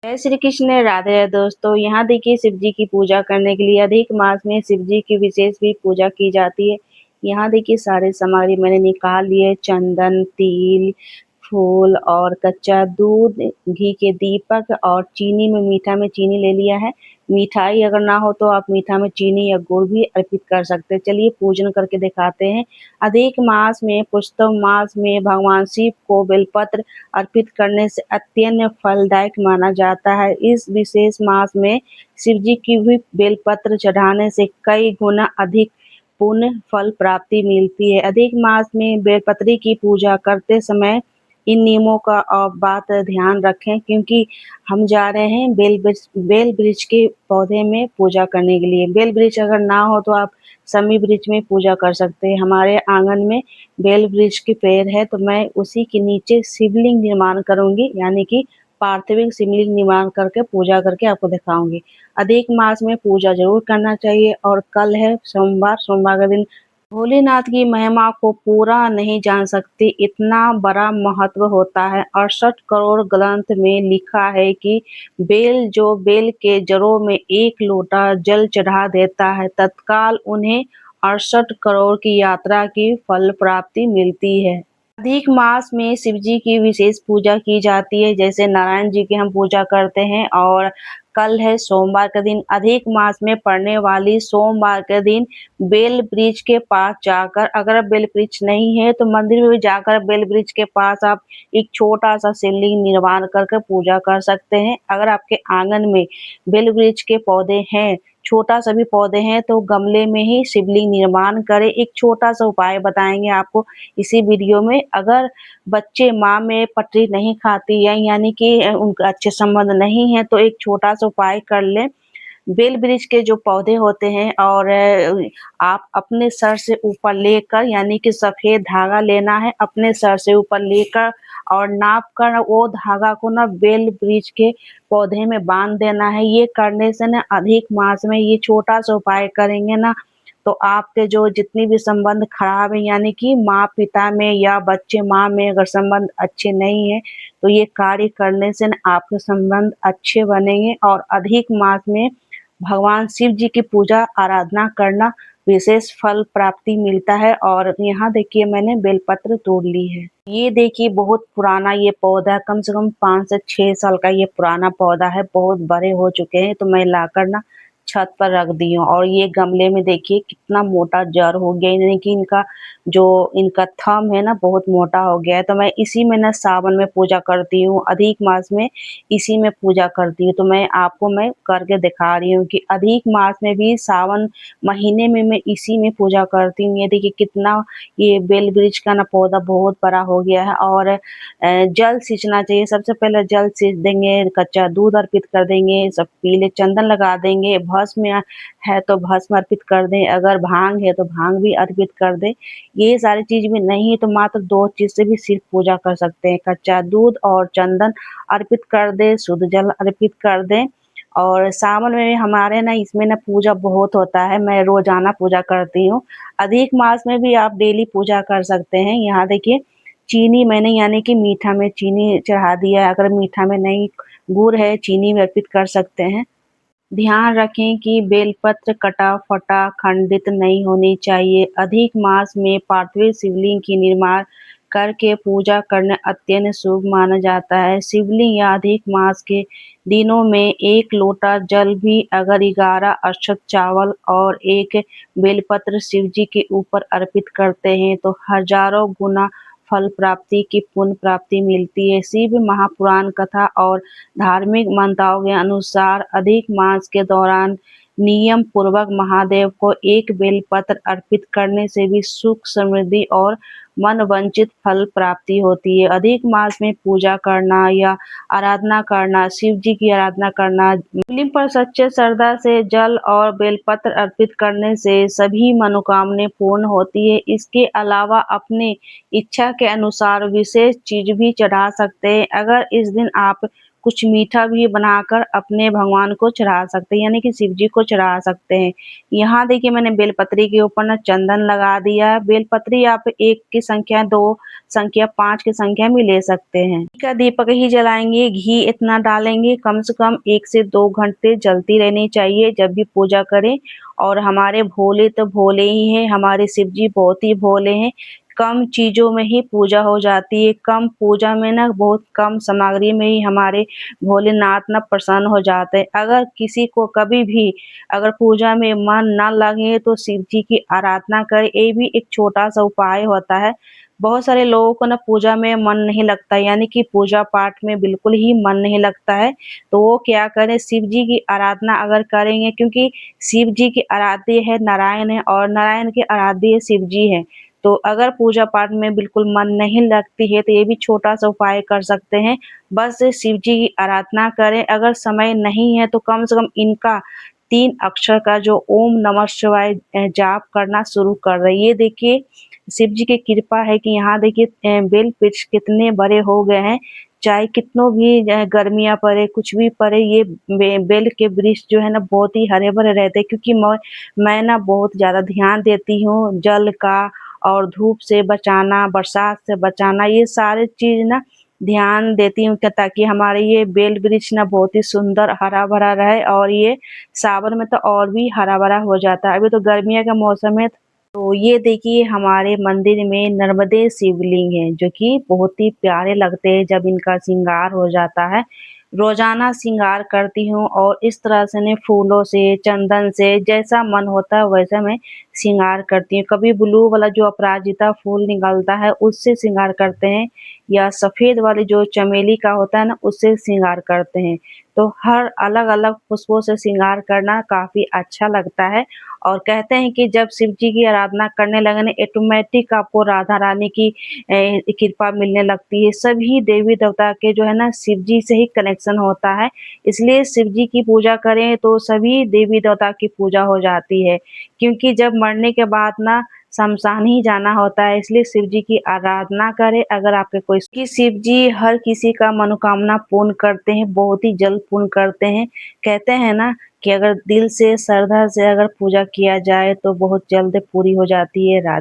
जय श्री कृष्ण, राधे राधे दोस्तों। यहाँ देखिए शिव जी की पूजा करने के लिए अधिक मास में शिव जी की विशेष भी पूजा की जाती है। यहाँ देखिए सारे सामग्री मैंने निकाल लिए, चंदन, तिल, फूल और कच्चा दूध, घी के दीपक और चीनी में मीठा में चीनी ले लिया है। मिठाई अगर ना हो तो आप मीठा में चीनी या गुड़ भी अर्पित कर सकते हैं। चलिए पूजन करके दिखाते हैं। अधिक मास में पुष्यम मास में भगवान शिव को बेलपत्र अर्पित करने से अत्यंत फलदायक माना जाता है। इस विशेष मास में शिव जी की भी बेलपत्र चढ़ाने से कई गुना अधिक पुण्य फल प्राप्ति मिलती है। अधिक मास में बेलपत्री की पूजा करते समय इन नियमों का बात ध्यान रखें, क्योंकि हम जा रहे हैं बेल वृक्ष के पौधे में पूजा करने के लिए। बेल वृक्ष अगर ना हो तो आप समी वृक्ष में पूजा कर सकते हैं। हमारे आंगन में बेल वृक्ष के पेड़ है, तो मैं उसी के नीचे शिवलिंग निर्माण करूंगी, यानी कि पार्थिव शिवलिंग निर्माण करके पूजा करके आपको दिखाऊंगी। अधिक मास में पूजा जरूर करना चाहिए। और कल है सोमवार, सोमवार का दिन। भोलेनाथ की महिमा को पूरा नहीं जान सकते, इतना बड़ा महत्व होता है। 68 करोड़ ग्रंथ में लिखा है कि जो बेल के जड़ों में एक लोटा जल चढ़ा देता है, तत्काल उन्हें 68 करोड़ की यात्रा की फल प्राप्ति मिलती है। अधिक मास में शिव जी की विशेष पूजा की जाती है, जैसे नारायण जी की हम पूजा करते हैं। और कल है सोमवार का दिन। अधिक मास में पड़ने वाली सोमवार के दिन बेल वृक्ष के पास जाकर, अगर बेल वृक्ष नहीं है तो मंदिर में भी जाकर बेल वृक्ष के पास आप एक छोटा सा शिवलिंग निर्माण करके पूजा कर सकते हैं। अगर आपके आंगन में बेल वृक्ष के पौधे हैं, छोटा सा भी पौधे हैं, तो गमले में ही शिवलिंग निर्माण करें। एक छोटा सा उपाय बताएंगे आपको इसी वीडियो में। अगर बच्चे माँ में पटरी नहीं खाती है, यानी कि उनका अच्छे संबंध नहीं है, तो एक छोटा सा उपाय कर लें। बेल वृक्ष के जो पौधे होते हैं, और आप अपने सर से ऊपर लेकर, यानी कि सफेद धागा लेना है, अपने सर से ऊपर लेकर और नाप कर वो धागा को ना बेल वृक्ष के पौधे में बांध देना है। ये करने से ना अधिक मास में ये छोटा सा उपाय करेंगे ना, तो आपके जो जितनी भी संबंध खराब है, यानी कि माँ पिता में या बच्चे माँ में अगर संबंध अच्छे नहीं है, तो ये कार्य करने से ना आपके संबंध अच्छे बनेंगे। और अधिक मास में भगवान शिव जी की पूजा आराधना करना विशेष फल प्राप्ति मिलता है। और यहाँ देखिए मैंने बेलपत्र तोड़ ली है। ये देखिए बहुत पुराना ये पौधा, कम से कम 5 से 6 साल का ये पुराना पौधा है। बहुत बड़े हो चुके हैं, तो मैं लाकर ना छत पर रख दी हूँ। और ये गमले में देखिए कितना मोटा जड़ हो गया, यानी कि इनका थम है ना बहुत मोटा हो गया है। तो मैं इसी में ना सावन में पूजा करती हूँ, अधिक मास में इसी में पूजा करती हूँ। तो मैं करके दिखा रही हूँ कि अधिक मास में भी सावन महीने में मैं इसी में पूजा करती हूँ। ये देखिए कितना ये बेल वृक्ष का ना पौधा बहुत बड़ा हो गया है। और जल सींचना चाहिए। सबसे पहले जल सींच देंगे, कच्चा दूध अर्पित कर देंगे, सब पीले चंदन लगा देंगे, भस्म है तो भस्म अर्पित कर दें, अगर भांग है तो भांग भी अर्पित कर दें। ये सारी चीज भी नहीं है तो मात्र 2 चीज से भी सिर्फ पूजा कर सकते हैं, कच्चा दूध और चंदन अर्पित कर दें, शुद्ध जल अर्पित कर दें। और सावन में हमारे ना इसमें ना पूजा बहुत होता है, मैं रोजाना पूजा करती हूँ। अधिक मास में भी आप डेली पूजा कर सकते हैं। यहाँ देखिए चीनी मैंने, यानी कि मीठा में चीनी चढ़ा दिया है। अगर मीठा में नहीं गुड़ है, चीनी में अर्पित कर सकते हैं। ध्यान रखें कि बेलपत्र कटा फटा खंडित नहीं होनी चाहिए। अधिक मास में पार्थिव शिवलिंग की निर्माण करके पूजा करना अत्यंत शुभ माना जाता है। शिवलिंग या अधिक मास के दिनों में एक लोटा जल भी, अगर 11 अक्षत चावल और एक बेलपत्र शिव जी के ऊपर अर्पित करते हैं, तो हजारों गुना फल प्राप्ति की पुण्य प्राप्ति मिलती है। शिव महापुराण कथा और धार्मिक मान्यताओं के अनुसार अधिक मास के दौरान नियम पूर्वक महादेव को एक बेलपत्र अर्पित करने से भी सुख समृद्धि और मन वांछित फल प्राप्ति होती है। अधिक मास में पूजा करना या आराधना करना, शिव जी की आराधना करना, शिवलिंग पर सच्चे श्रद्धा से जल और बेलपत्र अर्पित करने से सभी मनोकामनाएं पूर्ण होती है। इसके अलावा अपने इच्छा के अनुसार विशेष चीज भी चढ़ा सकते हैं। अगर इस दिन आप कुछ मीठा भी बनाकर अपने भगवान को चढ़ा सकते हैं, यानी कि शिव जी को चढ़ा सकते हैं। यहाँ देखिए मैंने बेलपत्री के ऊपर ना चंदन लगा दिया है। बेलपत्री आप 1 की संख्या, 2 संख्या, 5 की संख्या में ले सकते हैं। घी का दीपक ही जलाएँगे, घी इतना डालेंगे कम से कम 1 से 2 घंटे जलती रहनी चाहिए जब भी पूजा करें। और हमारे भोले तो भोले ही हैं, हमारे शिव जी बहुत ही भोले हैं। कम चीज़ों में ही पूजा हो जाती है, कम पूजा में ना बहुत कम सामग्री में ही हमारे भोलेनाथ ना प्रसन्न हो जाते हैं। अगर किसी को कभी भी अगर पूजा में मन ना लगे तो शिव जी की आराधना करें, ये भी एक छोटा-सा उपाय होता है। बहुत सारे लोगों को ना पूजा में मन नहीं लगता, यानी कि पूजा पाठ में बिल्कुल ही मन नहीं लगता है, तो वो क्या करें, शिव जी की आराधना अगर करेंगे, क्योंकि शिव जी की आराध्य है नारायण है और नारायण के आराध्य शिव जी हैं। तो अगर पूजा पाठ में बिल्कुल मन नहीं लगती है तो ये भी छोटा-सा उपाय कर सकते हैं। बस शिव जी की आराधना करें, अगर समय नहीं है तो कम से कम इनका 3 अक्षर का जो ओम नमः शिवाय जाप करना शुरू कर दें। ये देखिए शिव जी की कृपा है कि यहाँ देखिए बेल वृक्ष कितने बड़े हो गए हैं। चाहे कितनों भी गर्मियाँ पड़े, कुछ भी पड़े, ये बेल के वृक्ष जो है ना बहुत ही हरे-भरे रहते हैं, क्योंकि मैं ना बहुत ज़्यादा ध्यान देती हूँ जल का और धूप से बचाना, बरसात से बचाना, ये सारी चीज़ ना ध्यान देती हूँ ताकि हमारे ये बेल वृक्ष ना बहुत ही सुंदर हरा-भरा रहे और ये सावन में तो और भी हरा-भरा हो जाता है। अभी तो गर्मियों का मौसम है, तो ये देखिए हमारे मंदिर में नर्मदे शिवलिंग हैं, जो कि बहुत ही प्यारे लगते हैं जब इनका श्रृंगार हो जाता है। रोज़ाना श्रृंगार करती हूँ और इस तरह से ना फूलों से, चंदन से, जैसा मन होता है वैसा मैं श्रृंगार करती हूँ। कभी ब्लू वाला जो अपराजिता फूल निकलता है उससे श्रृंगार करते हैं, या सफ़ेद वाले जो चमेली का होता है ना उससे श्रृंगार करते हैं। तो हर अलग-अलग पुष्पों से श्रृंगार करना काफ़ी अच्छा लगता है। और कहते हैं कि जब शिव जी की आराधना करने लगे ना, ऑटोमेटिक आपको राधा रानी की कृपा मिलने लगती है। सभी देवी-देवता के जो है ना शिव जी से ही कनेक्शन होता है। इसलिए शिव जी की पूजा करें तो सभी देवी-देवता की पूजा हो जाती है। क्योंकि जब मरने के बाद ना शमशान ही जाना होता है, इसलिए शिव जी की आराधना करें। अगर आपके कोई कि शिव जी हर किसी का मनोकामना पूर्ण करते हैं, बहुत ही जल्द पूर्ण करते हैं। कहते हैं ना कि अगर दिल से, श्रद्धा से अगर पूजा किया जाए तो बहुत जल्द पूरी हो जाती है।